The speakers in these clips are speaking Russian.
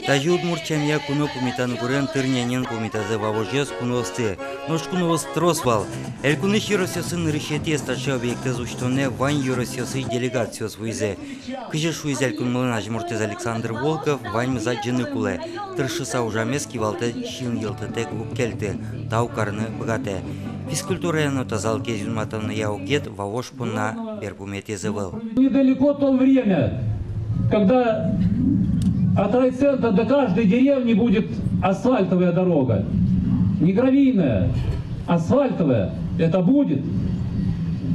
Тажи удмурчам я куно кумитан гурен тырнянен кумитазы вавожьёс куновсты. Нож куновос тросвал. Эль куныш юросёсын решете старший объекты зучтоне вань юросёсы делегациёс вуизе. Кыжы шуизель кунмылын ажмуртез Александр Волков вань мза джины куле. Тыршыса ужамески валте шин елтетек уккелты. Тау карны бгате. Физкультура яно тазал кезюн матовны яугет вавош пунна берпуметезы был. Недалеко то время, когда от райцентра до каждой деревни будет асфальтовая дорога. Не гравийная, асфальтовая. Это будет.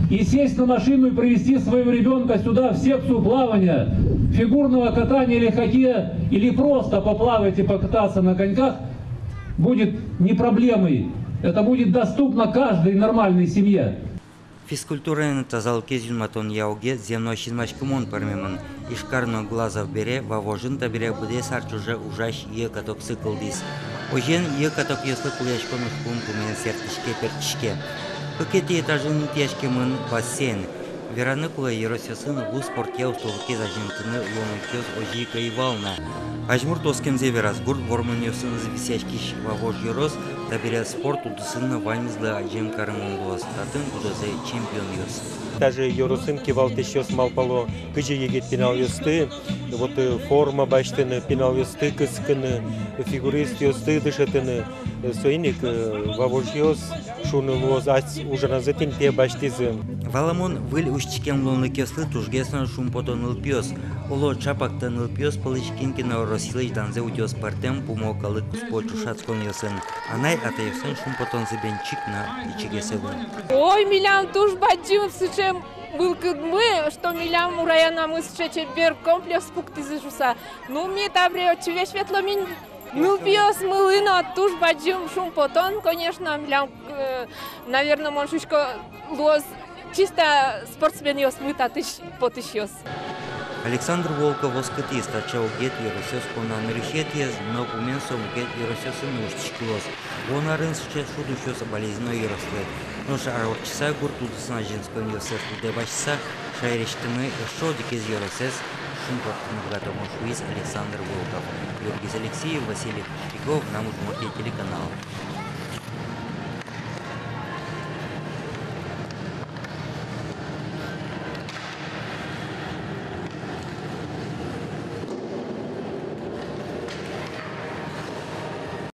И сесть на машину и привезти своего ребенка сюда в секцию плавания, фигурного катания или хоккея, или просто поплавать и покататься на коньках, будет не проблемой. Это будет доступно каждой нормальной семье. Физкультура тазал кезюн матон яуге земной шинмашкымон пармемын. Ишкарно глазов бере, вавожын табире буде сарчуже ужаш е каток сыкылдис. Ожен е каток еслы кулешкон ушкун кумен сертишке пертишке. Пакети этажын тешкемын бассейн. Вераны кула еросесын ву спортке устолыке зажимтыны ломыкёс ожи кайвална. Ажмур тоскемзе веразгур ворманёсын зависяшкиш вавож ерос табире спорт удысынна ваймызлы ажим карымон буас. Татын удозе чемпион ёс. Даже Йорусин кивалтешёс малпало кыжы егет пенал ёсты, вот форма баштыны пенал ёсты кыскыны, фигурист ёсты дышатыны, соиник вавож ёс шуны лоз ась ужаразытын те баштизы. Валамон выль ушчикем лонлы кеслы тужгесно шумпотон ылпёс. Оло чапактан ылпёс пылычкинкина росилыч данзе утёс партем пумокалы куспочу шацкон ёсын. Анай атаёсын шумпотон зыбенчик на ичигесевын. Ой, милям туж баджим сычем был мы, что милям ураяна мы сычем бер комплекс пуктизыжуса. Ну мне табре чуве светло мин. Ну пьёс мылына туж баджим шумпотон, конечно, милям, наверное, моншучко лоз чисто спортсмен ёс мыта тыш потыш ёс. Александр Волков воскати стачал гет еросёс конан решетьез, но уменсом гет еросёсы муштичкилос. Он арен сейчас шудущёса болезненной ерослы. Но шарочса гуртудысына женском ёсес дебачса шайрештыны шодик из еросес шумпотны богатому шуиз Александр Волков. Георгий Алексеев, Василий Пиков, нам телеканал.